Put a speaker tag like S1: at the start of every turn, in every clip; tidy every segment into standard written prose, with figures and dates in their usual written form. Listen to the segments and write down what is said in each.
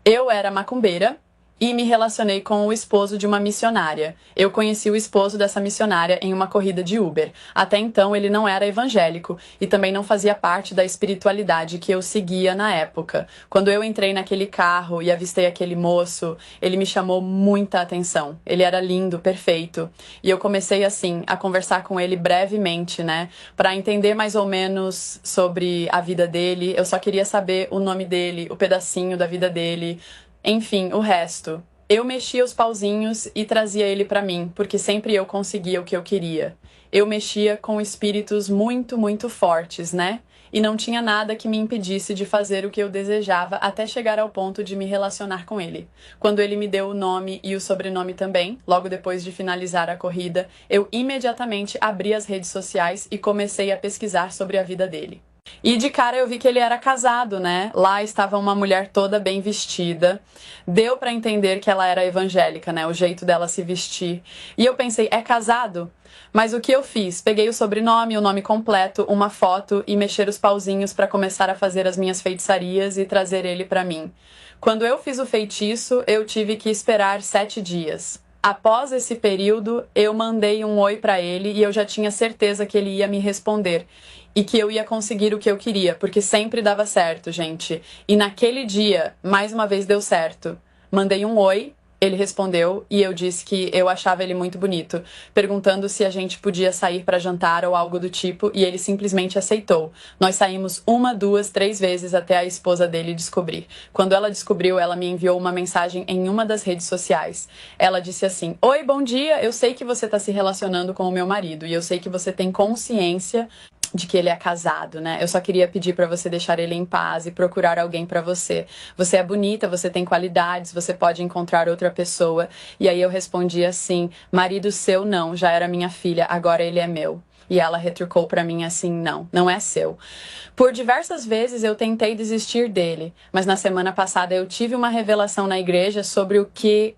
S1: Eu era macumbeira e me relacionei com o esposo de uma missionária. Eu conheci o esposo dessa missionária em uma corrida de Uber. Até então ele não era evangélico e também não fazia parte da espiritualidade que eu seguia na época. Quando eu entrei naquele carro e avistei aquele moço, ele me chamou muita atenção. Ele era lindo, perfeito. E eu comecei assim a conversar com ele brevemente, né, para entender mais ou menos sobre a vida dele. Eu só queria saber o nome dele, o pedacinho da vida dele. Enfim, o resto. Eu mexia os pauzinhos e trazia ele pra mim, porque sempre eu conseguia o que eu queria. Eu mexia com espíritos muito, muito fortes, né? E não tinha nada que me impedisse de fazer o que eu desejava até chegar ao ponto de me relacionar com ele. Quando ele me deu o nome e o sobrenome também, logo depois de finalizar a corrida, eu imediatamente abri as redes sociais e comecei a pesquisar sobre a vida dele. E de cara eu vi que ele era casado, né? Lá estava uma mulher toda bem vestida. Deu pra entender que ela era evangélica, né? O jeito dela se vestir. E eu pensei, é casado? Mas o que eu fiz? Peguei o sobrenome, o nome completo, uma foto e mexer os pauzinhos pra começar a fazer as minhas feitiçarias e trazer ele pra mim. Quando eu fiz o feitiço, eu tive que esperar 7 dias. Após esse período, eu mandei um oi pra ele e eu já tinha certeza que ele ia me responder. E que eu ia conseguir o que eu queria, porque sempre dava certo, gente. E naquele dia, mais uma vez deu certo. Mandei um oi, ele respondeu e eu disse que eu achava ele muito bonito, perguntando se a gente podia sair para jantar ou algo do tipo, e ele simplesmente aceitou. Nós saímos 1, 2, 3 vezes até a esposa dele descobrir. Quando ela descobriu, ela me enviou uma mensagem em uma das redes sociais. Ela disse assim: "Oi, bom dia, eu sei que você está se relacionando com o meu marido e eu sei que você tem consciência de que ele é casado, né? Eu só queria pedir pra você deixar ele em paz e procurar alguém pra você. Você é bonita, você tem qualidades, você pode encontrar outra pessoa." E aí eu respondi assim: "Marido seu não, já era minha filha, agora ele é meu." E ela retrucou pra mim assim: "Não, não é seu." Por diversas vezes eu tentei desistir dele, mas na semana passada eu tive uma revelação na igreja sobre o que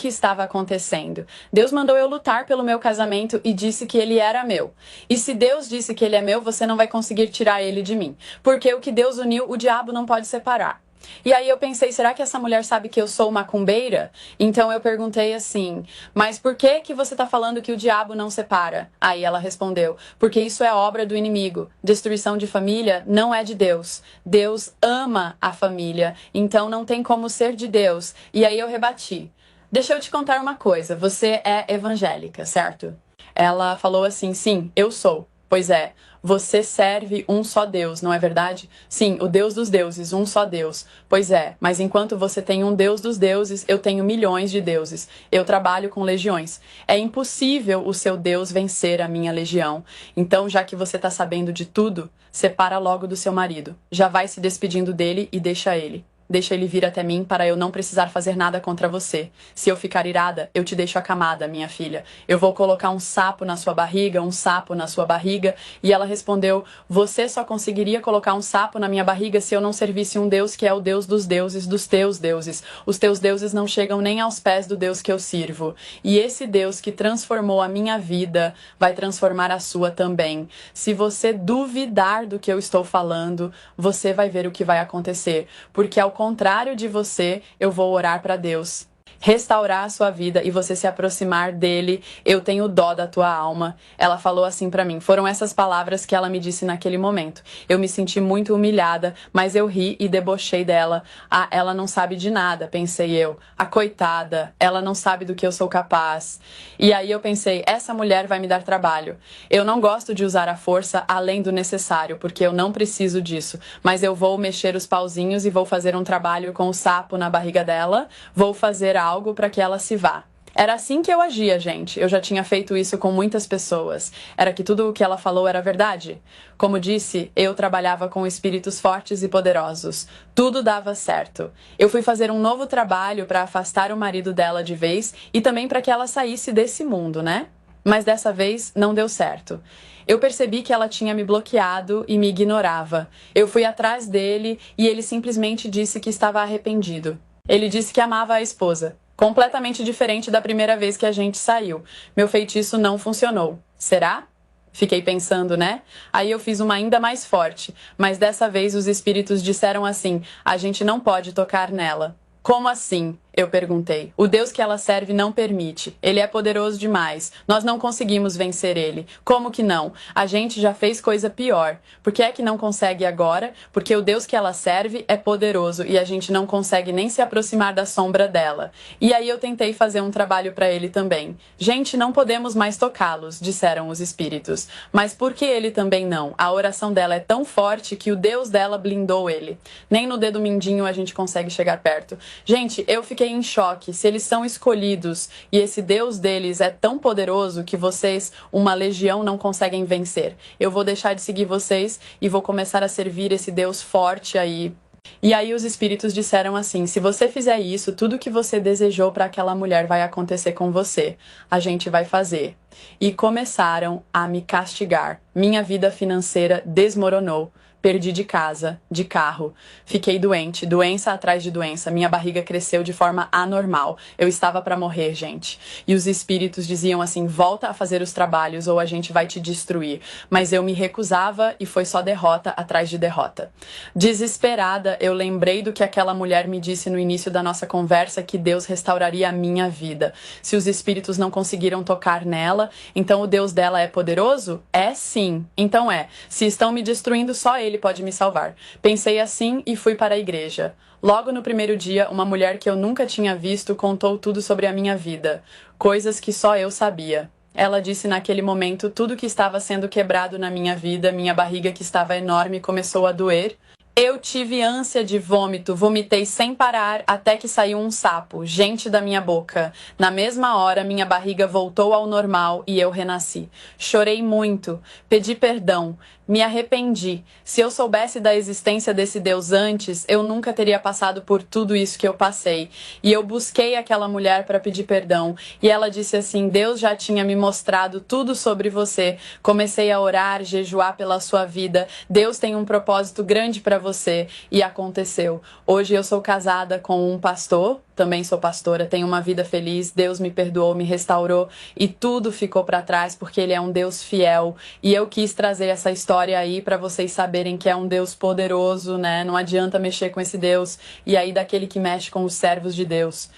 S1: estava acontecendo. Deus mandou eu lutar pelo meu casamento e disse que ele era meu. E se Deus disse que ele é meu, você não vai conseguir tirar ele de mim. Porque o que Deus uniu, o diabo não pode separar. E aí eu pensei, será que essa mulher sabe que eu sou macumbeira? Então eu perguntei assim, mas por que que você tá falando que o diabo não separa? Aí ela respondeu, porque isso é obra do inimigo. Destruição de família não é de Deus. Deus ama a família, então não tem como ser de Deus. E aí eu rebati. Deixa eu te contar uma coisa, você é evangélica, certo? Ela falou assim, sim, eu sou. Pois é, você serve um só Deus, não é verdade? Sim, o Deus dos deuses, um só Deus. Pois é, mas enquanto você tem um Deus dos deuses, eu tenho milhões de deuses. Eu trabalho com legiões. É impossível o seu Deus vencer a minha legião. Então, já que você tá sabendo de tudo, separa logo do seu marido. Já vai se despedindo dele e deixa ele. Deixa ele vir até mim para eu não precisar fazer nada contra você. Se eu ficar irada, eu te deixo acamada, minha filha. Eu vou colocar um sapo na sua barriga, um sapo na sua barriga." E ela respondeu, você só conseguiria colocar um sapo na minha barriga se eu não servisse um Deus que é o Deus dos deuses, dos teus deuses. Os teus deuses não chegam nem aos pés do Deus que eu sirvo. E esse Deus que transformou a minha vida vai transformar a sua também. Se você duvidar do que eu estou falando, você vai ver o que vai acontecer. Porque ao contrário de você, eu vou orar para Deus restaurar a sua vida e você se aproximar dele. Eu tenho dó da tua alma. Ela falou assim pra mim. Foram essas palavras que ela me disse naquele momento. Eu me senti muito humilhada, mas eu ri e debochei dela. Ah, ela não sabe de nada, pensei eu. A coitada, ela não sabe do que eu sou capaz. E aí eu pensei, essa mulher vai me dar trabalho. Eu não gosto de usar a força além do necessário, porque eu não preciso disso. Mas eu vou mexer os pauzinhos e vou fazer um trabalho com o sapo na barriga dela. Vou fazer algo para que ela se vá. Era assim que eu agia, gente. Eu já tinha feito isso com muitas pessoas. Era que tudo o que ela falou era verdade. Como disse, eu trabalhava com espíritos fortes e poderosos. Tudo dava certo. Eu fui fazer um novo trabalho para afastar o marido dela de vez e também para que ela saísse desse mundo, né? Mas dessa vez não deu certo. Eu percebi que ela tinha me bloqueado e me ignorava. Eu fui atrás dele e ele simplesmente disse que estava arrependido. Ele disse que amava a esposa. Completamente diferente da primeira vez que a gente saiu. Meu feitiço não funcionou. Será? Fiquei pensando, né? Aí eu fiz uma ainda mais forte. Mas dessa vez os espíritos disseram assim, a gente não pode tocar nela. Como assim? Eu perguntei. O Deus que ela serve não permite. Ele é poderoso demais. Nós não conseguimos vencer ele. Como que não? A gente já fez coisa pior. Por que é que não consegue agora? Porque o Deus que ela serve é poderoso e a gente não consegue nem se aproximar da sombra dela. E aí eu tentei fazer um trabalho para ele também. Gente, não podemos mais tocá-los, disseram os espíritos. Mas por que ele também não? A oração dela é tão forte que o Deus dela blindou ele. Nem no dedo mindinho a gente consegue chegar perto. Gente, eu fiquei em choque. Se eles são escolhidos e esse Deus deles é tão poderoso que vocês, uma legião, não conseguem vencer. Eu vou deixar de seguir vocês e vou começar a servir esse Deus forte aí. E aí os espíritos disseram assim: se você fizer isso, tudo que você desejou para aquela mulher vai acontecer com você. A gente vai fazer. E começaram a me castigar. Minha vida financeira desmoronou. Perdi de casa, de carro. Fiquei doente, doença atrás de doença. Minha barriga cresceu de forma anormal. Eu estava para morrer, gente. E os espíritos diziam assim: volta a fazer os trabalhos ou a gente vai te destruir. Mas eu me recusava e foi só derrota atrás de derrota. Desesperada, eu lembrei do que aquela mulher me disse no início da nossa conversa, que Deus restauraria a minha vida. Se os espíritos não conseguiram tocar nela, então o Deus dela é poderoso? É sim. Então é. Se estão me destruindo, só ele pode me salvar. Pensei assim e fui para a igreja. Logo no primeiro dia, uma mulher que eu nunca tinha visto contou tudo sobre a minha vida, coisas que só eu sabia. Ela disse naquele momento tudo que estava sendo quebrado na minha vida, minha barriga que estava enorme começou a doer. Eu tive ânsia de vômito, vomitei sem parar até que saiu um sapo, gente da minha boca. Na mesma hora, minha barriga voltou ao normal e eu renasci. Chorei muito, pedi perdão, me arrependi. Se eu soubesse da existência desse Deus antes, eu nunca teria passado por tudo isso que eu passei. E eu busquei aquela mulher para pedir perdão. E ela disse assim: Deus já tinha me mostrado tudo sobre você. Comecei a orar, jejuar pela sua vida. Deus tem um propósito grande para você. E aconteceu. Hoje eu sou casada com um pastor. Também sou pastora, tenho uma vida feliz, Deus me perdoou, me restaurou e tudo ficou para trás porque Ele é um Deus fiel. E eu quis trazer essa história aí para vocês saberem que é um Deus poderoso, né? Não adianta mexer com esse Deus. E aí daquele que mexe com os servos de Deus.